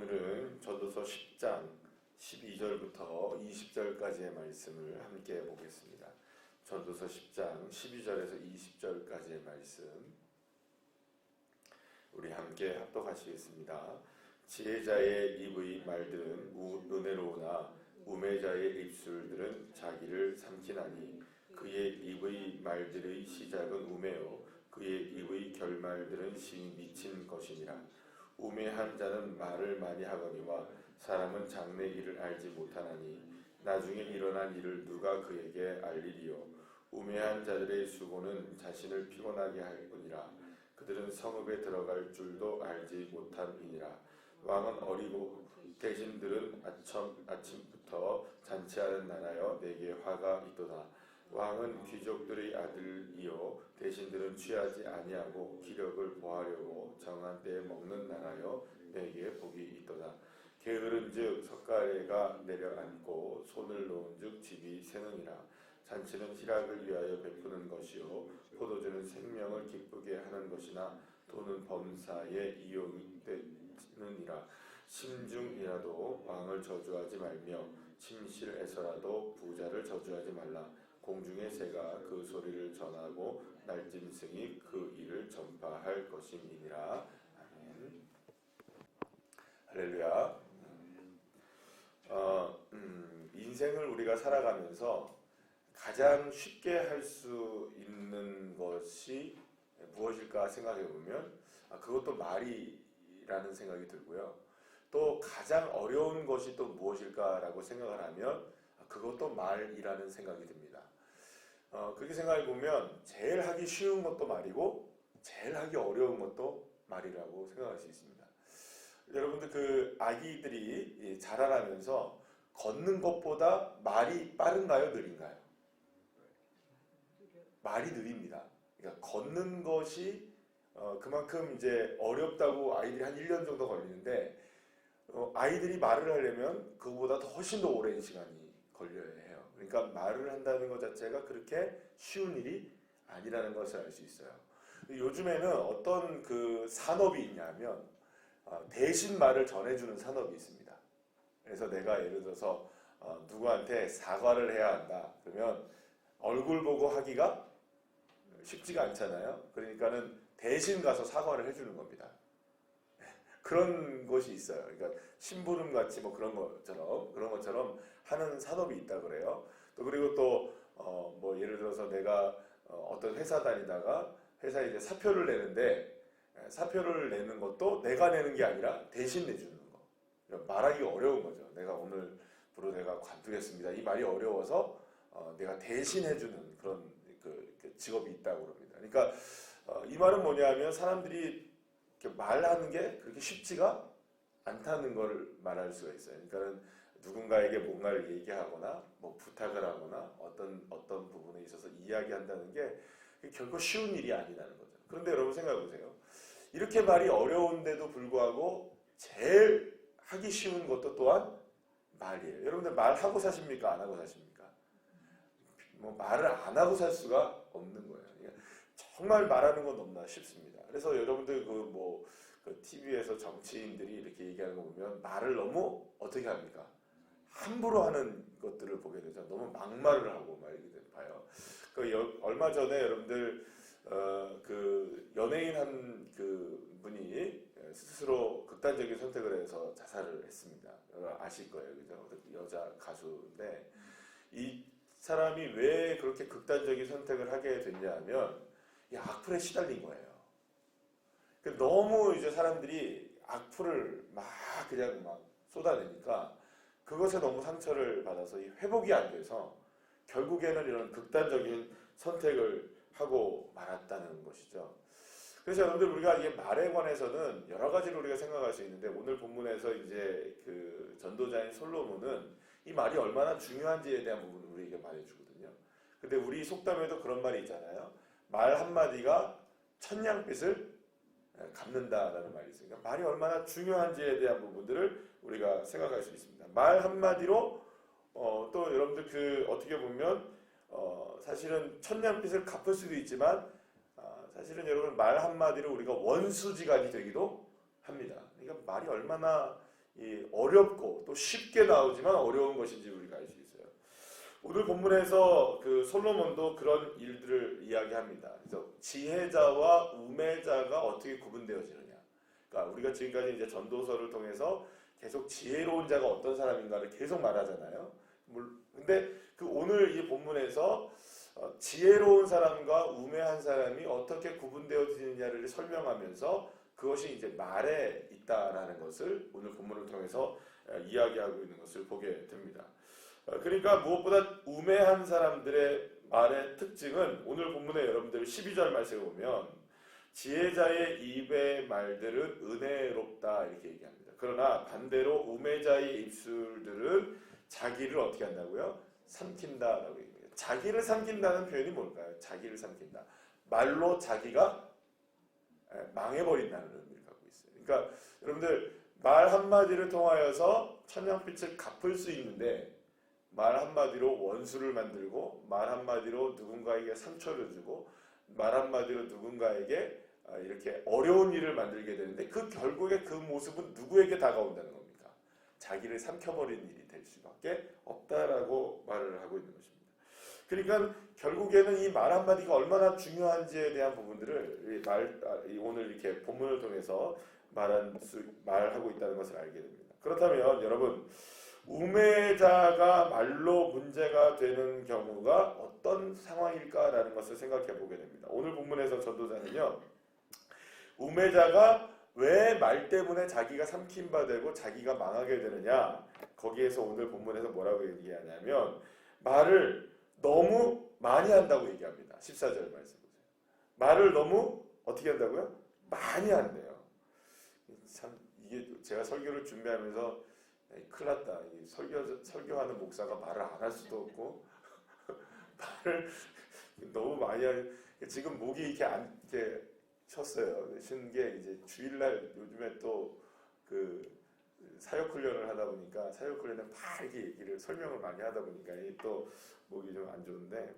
오늘은 전도서 10장 12절부터 20절까지의 말씀을 함께 보겠습니다. 전도서 10장 12절에서 20절까지의 말씀 우리 함께 합독하시겠습니다. 지혜자의 입의 말들은 은혜로우나 우매자의 입술들은 자기를 삼키나니 그의 입의 말들의 시작은 우매요 그의 입의 결말들은 미친 것이니라. 우매한 자는 말을 많이 하거니와 사람은 장래 일을 알지 못하나니 나중에 일어난 일을 누가 그에게 알리리요. 우매한 자들의 수고는 자신을 피곤하게 할 뿐이라. 그들은 성읍에 들어갈 줄도 알지 못함이니라. 왕은 어리고 대신들은 아침부터 잔치하는 나라여 내게 화가 있도다. 왕은 귀족들의 아들이요 대신들은 취하지 아니하고 기력을 보하려고 정한 때에 먹는 나라여 내게 복이 있도다. 게으른즉 석가래가 내려앉고 손을 놓은즉 집이 새느니라. 잔치는 희락을 위하여 베푸는 것이요 포도주는 생명을 기쁘게 하는 것이나 돈은 범사에 이용이 되느니라. 심중이라도 왕을 저주하지 말며 침실에서라도 부자를 저주하지 말라. 공중의 새가 그 소리를 전하고 날짐승이 그 일을 전파할 것임이니라. 아멘. 할렐루야. 인생을 우리가 살아가면서 가장 쉽게 할 수 있는 것이 무엇일까 생각해 보면 그것도 말이라는 생각이 들고요. 또 가장 어려운 것이 또 무엇일까라고 생각을 하면 그것도 말이라는 생각이 듭니다. 그렇게 생각해 보면 제일 하기 쉬운 것도 말이고 제일 하기 어려운 것도 말이라고 생각할 수 있습니다. 여러분들 그 아기들이 자라나면서 걷는 것보다 말이 빠른가요? 느린가요? 말이 느립니다. 그러니까 걷는 것이 그만큼 이제 어렵다고 아이들이 한 1년 정도 걸리는데 아이들이 말을 하려면 그거보다 훨씬 더 오랜 시간이 걸려야 해요. 그러니까 말을 한다는 것 자체가 그렇게 쉬운 일이 아니라는 것을 알 수 있어요. 요즘에는 어떤 그 산업이 있냐면 대신 말을 전해주는 산업이 있습니다. 그래서 내가 예를 들어서 누구한테 사과를 해야 한다. 그러면 얼굴 보고 하기가 쉽지가 않잖아요. 그러니까는 대신 가서 사과를 해주는 겁니다. 그런 것이 있어요. 그러니까 심부름 같이 뭐 그런 것처럼 하는 산업이 있다 그래요. 또 그리고 또 뭐 예를 들어서 내가 어떤 회사 다니다가 회사에 이제 사표를 내는데 사표를 내는 것도 내가 내는 게 아니라 대신 내주는 거. 그러니까 말하기가 어려운 거죠. 내가 오늘부로 내가 관두겠습니다. 이 말이 어려워서 내가 대신 해주는 그런 그 직업이 있다고 그럽니다. 그러니까 이 말은 뭐냐면 사람들이 말하는 게 그렇게 쉽지가 않다는 걸 말할 수가 있어요. 그러니까는 누군가에게 뭔가를 얘기하거나 뭐 부탁을 하거나 어떤 부분에 있어서 이야기한다는 게 결코 쉬운 일이 아니라는 거죠. 그런데 여러분 생각해 보세요. 이렇게 말이 어려운데도 불구하고 제일 하기 쉬운 것도 또한 말이에요. 여러분들 말하고 사십니까? 안 하고 사십니까? 뭐 말을 안 하고 살 수가 없는 거예요. 그러니까 정말 말하는 건 너무나 쉽습니다. 그래서 여러분들 그 TV에서 정치인들이 이렇게 얘기하는 거 보면 말을 너무 어떻게 합니까? 함부로 하는 것들을 보게 되죠. 너무 막말을 하고 말이게 봐요. 얼마 전에 여러분들 그 연예인 한 그 분이 스스로 극단적인 선택을 해서 자살을 했습니다. 아실 거예요, 그죠? 여자 가수인데 이 사람이 왜 그렇게 극단적인 선택을 하게 됐냐면 이 악플에 시달린 거예요. 너무 이제 사람들이 악플을 그냥 쏟아내니까 그것에 너무 상처를 받아서 회복이 안 돼서 결국에는 이런 극단적인 선택을 하고 말았다는 것이죠. 그래서 여러분들 우리가 이 말에 관해서는 여러 가지로 우리가 생각할 수 있는데 오늘 본문에서 이제 그 전도자인 솔로몬은 이 말이 얼마나 중요한지에 대한 부분을 우리에게 말해주거든요. 근데 우리 속담에도 그런 말이 있잖아요. 말 한마디가 천냥빚을 갚는다라는 말이 있으니까 말이 얼마나 중요한지에 대한 부분들을 우리가 생각할 수 있습니다. 말 한마디로 또 여러분들 어떻게 보면 사실은 천냥빚을 갚을 수도 있지만 사실은 여러분 말 한마디로 우리가 원수지간이 되기도 합니다. 그러니까 말이 얼마나 이 어렵고 또 쉽게 나오지만 어려운 것인지 우리가 알 수 있어요. 오늘 본문에서 그 솔로몬도 그런 일들을 이야기합니다. 그래서 지혜자와 우매자가 어떻게 구분되어지느냐. 그러니까 우리가 지금까지 이제 전도서를 통해서 계속 지혜로운 자가 어떤 사람인가를 계속 말하잖아요. 근데 그 오늘 이 본문에서 지혜로운 사람과 우매한 사람이 어떻게 구분되어지느냐를 설명하면서 그것이 이제 말에 있다라는 것을 오늘 본문을 통해서 이야기하고 있는 것을 보게 됩니다. 그러니까 무엇보다 우매한 사람들의 말의 특징은 오늘 본문에 여러분들 12절 말씀을 보면 지혜자의 입의 말들은 은혜롭다 이렇게 얘기합니다. 그러나 반대로 우매자의 입술들은 자기를 어떻게 한다고요? 삼킨다라고 얘기해요. 자기를 삼킨다는 표현이 뭘까요? 자기를 삼킨다. 말로 자기가 망해버린다는 의미를 갖고 있어요. 그러니까 여러분들 말 한마디를 통하여서 천냥빛을 갚을 수 있는데 말 한마디로 원수를 만들고 말 한마디로 누군가에게 상처를 주고 말 한마디로 누군가에게 이렇게 어려운 일을 만들게 되는데 그 결국에 그 모습은 누구에게 다가온다는 겁니까? 자기를 삼켜버리는 일이 될 수밖에 없다라고 말을 하고 있는 것입니다. 그러니까 결국에는 이 말 한마디가 얼마나 중요한지에 대한 부분들을 오늘 이렇게 본문을 통해서 말하고 있다는 것을 알게 됩니다. 그렇다면 여러분 우매자가 말로 문제가 되는 경우가 어떤 상황일까라는 것을 생각해 보게 됩니다. 오늘 본문에서 전도자는요. 우매자가 왜 말 때문에 자기가 삼킴바 되고 자기가 망하게 되느냐 거기에서 오늘 본문에서 뭐라고 얘기하냐면 말을 너무 많이 한다고 얘기합니다. 14절 말씀 보세요. 말을 너무 어떻게 한다고요? 많이 한대요. 참 이게 제가 설교를 준비하면서 큰일 났다. 설교하는 목사가 말을 안 할 수도 없고 말을 너무 많이 지금 목이 이렇게 쳤어요. 쉬는 게 이제 주일날 요즘에 또 그 사역 훈련을 하다 보니까 사역 훈련에 막 이렇게 설명을 많이 하다 보니까 또 목이 좀 안 좋은데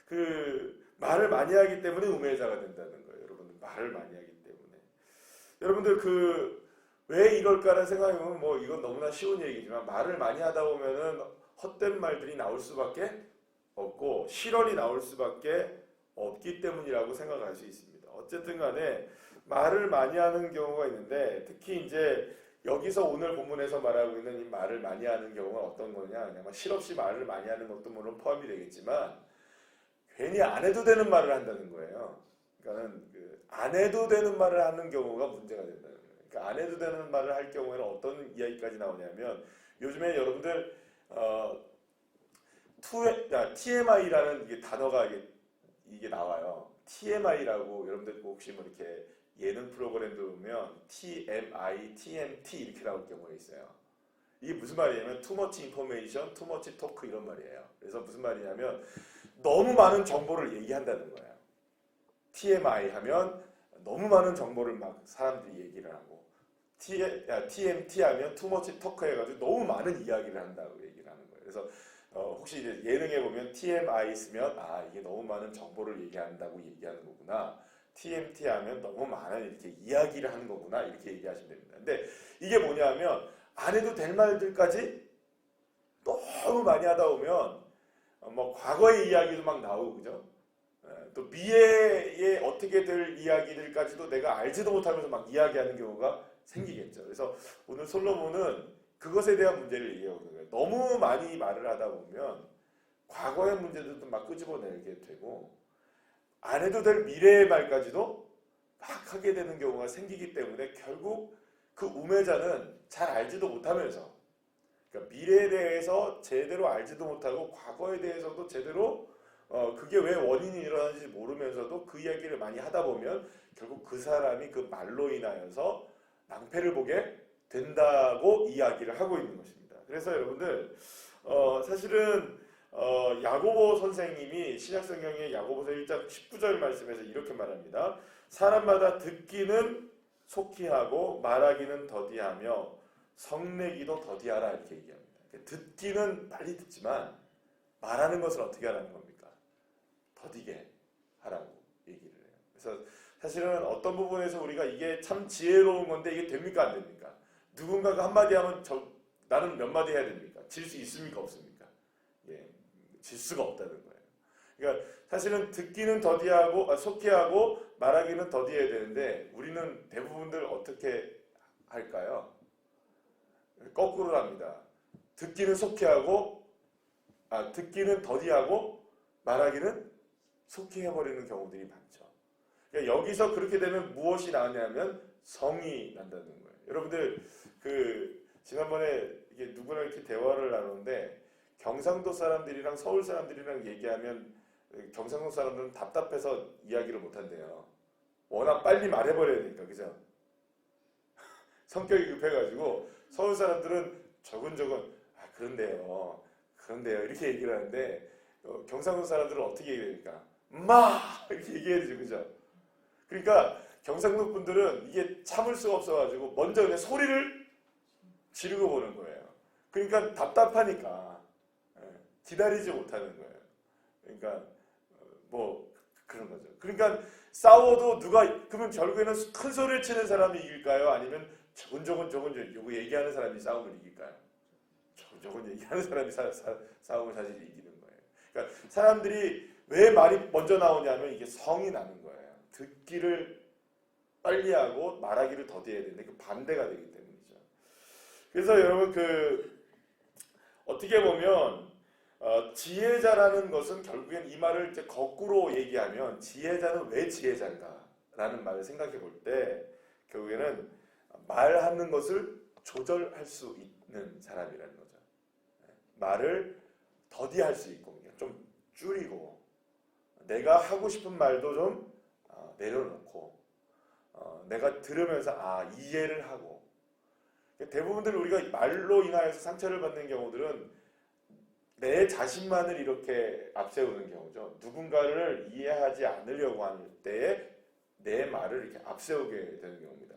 그 말을 많이 하기 때문에 우매자가 된다는 거예요. 여러분들 말을 많이 하기 때문에 여러분들 왜 이럴까라는 생각해보면 뭐 이건 너무나 쉬운 얘기지만 말을 많이 하다 보면은 헛된 말들이 나올 수밖에 없고 실언이 나올 수밖에 없기 때문이라고 생각할 수 있습니다. 어쨌든 간에 말을 많이 하는 경우가 있는데 특히 이제 여기서 오늘 본문에서 말하고 있는 이 말을 많이 하는 경우가 어떤 거냐 그냥 실없이 말을 많이 하는 것도 물론 포함이 되겠지만 괜히 안 해도 되는 말을 한다는 거예요. 그러니까는 안 해도 되는 말을 하는 경우가 문제가 된다는 거예요. 그러니까 안 해도 되는 말을 할 경우에는 어떤 이야기까지 나오냐면 요즘에 여러분들 TMI라는 이게 단어가 이게 나와요. TMI라고 여러분들 혹시 뭐 이렇게 예능 프로그램도 보면 TMI, TMT 이렇게 나올 경우가 있어요. 이게 무슨 말이냐면 too much information, too much talk 이런 말이에요. 그래서 무슨 말이냐면 너무 많은 정보를 얘기한다는 거예요. TMI 하면 너무 많은 정보를 막 사람들이 얘기를 하고 TMT 하면 too much talk 해가지고 너무 많은 이야기를 한다고 얘기를 하는 거예요. 그래서 혹시 이제 예능에 보면 TMI 쓰면 이게 너무 많은 정보를 얘기한다고 얘기하는 거구나. TMT 하면 너무 많은 이렇게 이야기를 하는 거구나 이렇게 얘기하시면 됩니다. 근데 이게 뭐냐면 안 해도 될 말들까지 너무 많이 하다 보면 뭐 과거의 이야기도 막 나오고 그죠? 또 미래에 어떻게 될 이야기들까지도 내가 알지도 못하면서 막 이야기하는 경우가 생기겠죠. 그래서 오늘 솔로몬은 그것에 대한 문제를 얘기하고 있는 거예요. 너무 많이 말을 하다 보면 과거의 문제들도 막 끄집어내게 되고 안 해도 될 미래의 말까지도 막 하게 되는 경우가 생기기 때문에 결국 그 우매자는 잘 알지도 못하면서 그러니까 미래에 대해서 제대로 알지도 못하고 과거에 대해서도 제대로 그게 왜 원인이 일어나는지 모르면서도 그 이야기를 많이 하다 보면 결국 그 사람이 그 말로 인하여서 낭패를 보게 된다고 이야기를 하고 있는 것입니다. 그래서 여러분들 사실은 야고보 선생님이 신약성경의 야고보서 1장 19절 말씀에서 이렇게 말합니다. 사람마다 듣기는 속히 하고 말하기는 더디하며 성내기도 더디하라 이렇게 얘기합니다. 듣기는 빨리 듣지만 말하는 것을 어떻게 하라는 겁니까? 더디게 하라고 얘기를 해요. 그래서 사실은 어떤 부분에서 우리가 이게 참 지혜로운 건데 이게 됩니까 안 됩니까? 누군가가 한마디 하면 나는 몇 마디 해야 됩니까? 질 수 있습니까? 없습니까? 예, 질 수가 없다는 거예요. 그러니까 사실은 듣기는 더디하고 속히하고 말하기는 더디해야 되는데 우리는 대부분들 어떻게 할까요? 거꾸로 합니다. 듣기는 속히하고 듣기는 더디하고 말하기는 속히 해버리는 경우들이 많죠. 그러니까 여기서 그렇게 되면 무엇이 나냐면 성이 난다는 거예요. 여러분들 지난번에 이게 누구랑 이렇게 대화를 나누는데 경상도 사람들이랑 서울 사람들이랑 얘기하면 경상도 사람들은 답답해서 이야기를 못한대요. 워낙 빨리 말해버려야 되니까, 그죠? 성격이 급해가지고 서울 사람들은 저근저근 그런데요 이렇게 얘기를 하는데 경상도 사람들은 어떻게 얘기합니까? 이렇게 얘기해야 되죠, 그죠? 그러니까 경상도 분들은 이게 참을 수가 없어가지고 먼저 그냥 소리를 지르고 보는 거예요. 그러니까 답답하니까 기다리지 못하는 거예요. 그러니까 그런 거죠. 그러니까 싸워도 그러면 결국에는 큰 소리를 치는 사람이 이길까요? 아니면 조곤조곤 요거 얘기하는 사람이 싸움을 이길까요? 조곤조곤 얘기하는 사람이 싸움을 사실 이기는 거예요. 그러니까 사람들이 왜 말이 먼저 나오냐면 이게 성이 나는 거예요. 듣기를 빨리 하고 말하기를 더디해야 되는데 그 반대가 되기 때문이죠. 그래서 여러분 어떻게 보면 지혜자라는 것은 결국엔 이 말을 이제 거꾸로 얘기하면 지혜자는 왜 지혜자인가? 라는 말을 생각해 볼 때 결국에는 말하는 것을 조절할 수 있는 사람이라는 거죠. 말을 더디할 수 있고 좀 줄이고 내가 하고 싶은 말도 좀 내려놓고 내가 들으면서 이해를 하고 대부분들 우리가 말로 인하여서 상처를 받는 경우들은 내 자신만을 이렇게 앞세우는 경우죠. 누군가를 이해하지 않으려고 할 때에 내 말을 이렇게 앞세우게 되는 경우입니다.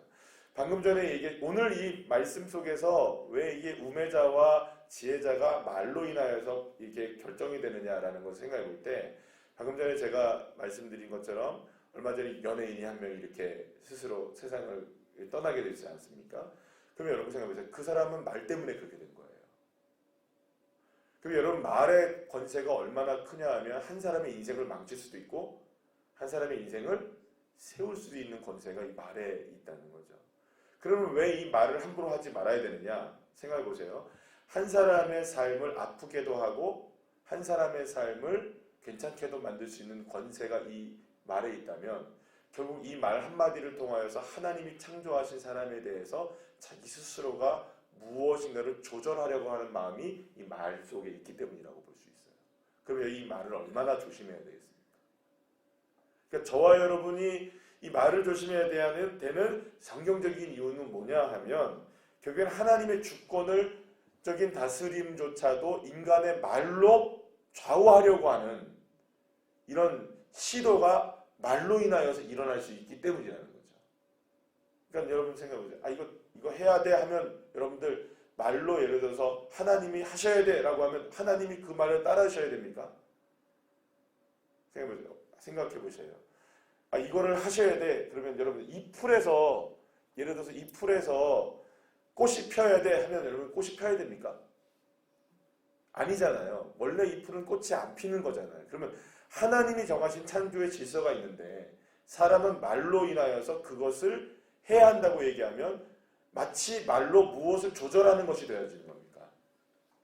방금 전에 오늘 이 말씀 속에서 왜 이게 우매자와 지혜자가 말로 인하여서 이게 결정이 되느냐라는 것을 생각해 볼 때 방금 전에 제가 말씀드린 것처럼 얼마 전에 연예인이 한 명이 이렇게 스스로 세상을 떠나게 되지 않습니까? 그러면 여러분 생각해 보세요. 그 사람은 말 때문에 그렇게 된 거예요. 그럼 여러분 말의 권세가 얼마나 크냐 하면 한 사람의 인생을 망칠 수도 있고 한 사람의 인생을 세울 수도 있는 권세가 이 말에 있다는 거죠. 그러면 왜 이 말을 함부로 하지 말아야 되느냐 생각해 보세요. 한 사람의 삶을 아프게도 하고 한 사람의 삶을 괜찮게도 만들 수 있는 권세가 이 말에 있다면 결국 이 말 한마디를 통하여서 하나님이 창조하신 사람에 대해서 자기 스스로가 무엇인가를 조절하려고 하는 마음이 이 말 속에 있기 때문이라고 볼 수 있어요. 그러면 이 말을 얼마나 조심해야 되겠습니까? 그러니까 저와 여러분이 이 말을 조심해야 되는 성경적인 이유는 뭐냐 하면 결국엔 하나님의 주권적인 다스림조차도 인간의 말로 좌우하려고 하는 이런 시도가 말로 인하여서 일어날 수 있기 때문이라는 거죠. 그러니까 여러분 생각해보세요. 이거 해야 돼 하면 여러분들 말로 예를 들어서 하나님이 하셔야 돼 라고 하면 하나님이 그 말을 따라하셔야 됩니까? 생각해 보세요. 이거를 하셔야 돼. 그러면 여러분 이 풀에서 예를 들어서 이 풀에서 꽃이 펴야 돼 하면 여러분 꽃이 펴야 됩니까? 아니잖아요. 원래 이 풀은 꽃이 안 피는 거잖아요. 그러면 하나님이 정하신 창조의 질서가 있는데 사람은 말로 인하여서 그것을 해야 한다고 얘기하면 마치 말로 무엇을 조절하는 것이 되어지는 겁니까?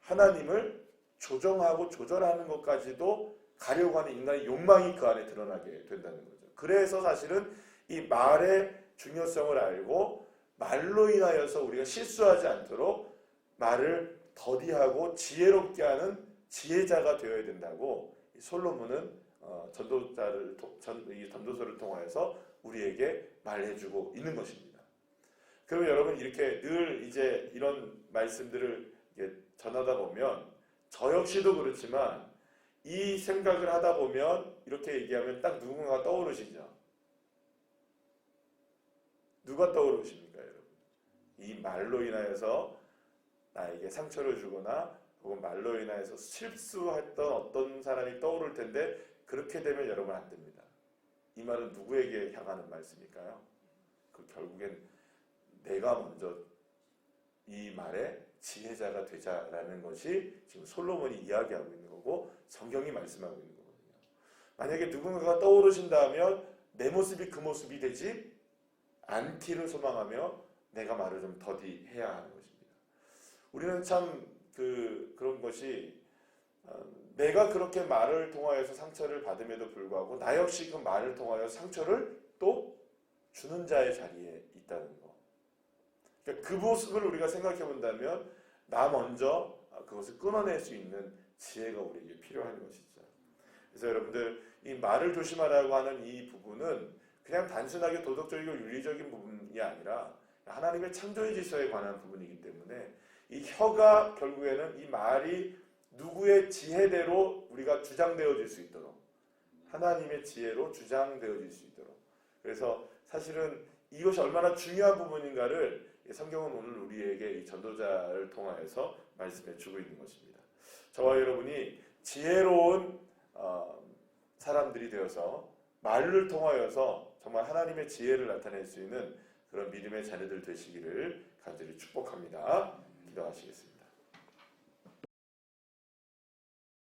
하나님을 조정하고 조절하는 것까지도 가려고 하는 인간의 욕망이 그 안에 드러나게 된다는 거죠. 그래서 사실은 이 말의 중요성을 알고 말로 인하여서 우리가 실수하지 않도록 말을 더디하고 지혜롭게 하는 지혜자가 되어야 된다고 솔로몬은 전도서를 통하여서 우리에게 말해주고 있는 것입니다. 그러면 여러분 이렇게 늘 이제 이런 말씀들을 전하다 보면 저 역시도 그렇지만 이 생각을 하다 보면 이렇게 얘기하면 딱 누군가가 떠오르시죠? 누가 떠오르십니까, 여러분? 이 말로 인하여서 나에게 상처를 주거나 혹은 말로 인하여서 실수했던 어떤 사람이 떠오를 텐데 그렇게 되면 여러분 안 됩니다. 이 말은 누구에게 향하는 말씀일까요? 결국엔 내가 먼저 이 말에 지혜자가 되자라는 것이 지금 솔로몬이 이야기하고 있는 거고 성경이 말씀하고 있는 거거든요. 만약에 누군가가 떠오르신다면 내 모습이 그 모습이 되지 않기를 소망하며 내가 말을 좀 더디해야 하는 것입니다. 우리는 참 그런 것이 내가 그렇게 말을 통하여서 상처를 받음에도 불구하고 나 역시 그 말을 통하여 상처를 또 주는 자의 자리에 있다는 거. 그러니까 그 모습을 우리가 생각해 본다면 나 먼저 그것을 끊어낼 수 있는 지혜가 우리에게 필요한 것이죠. 그래서 여러분들 이 말을 조심하라고 하는 이 부분은 그냥 단순하게 도덕적이고 윤리적인 부분이 아니라 하나님의 창조의 질서에 관한 부분이기 때문에 이 혀가 결국에는 이 말이 누구의 지혜대로 우리가 주장되어질 수 있도록 하나님의 지혜로 주장되어질 수 있도록 그래서 사실은 이것이 얼마나 중요한 부분인가를 성경은 오늘 우리에게 이 전도자를 통하여서 말씀해 주고 있는 것입니다. 저와 여러분이 지혜로운 사람들이 되어서 말을 통하여서 정말 하나님의 지혜를 나타낼 수 있는 그런 믿음의 자녀들 되시기를 간절히 축복합니다.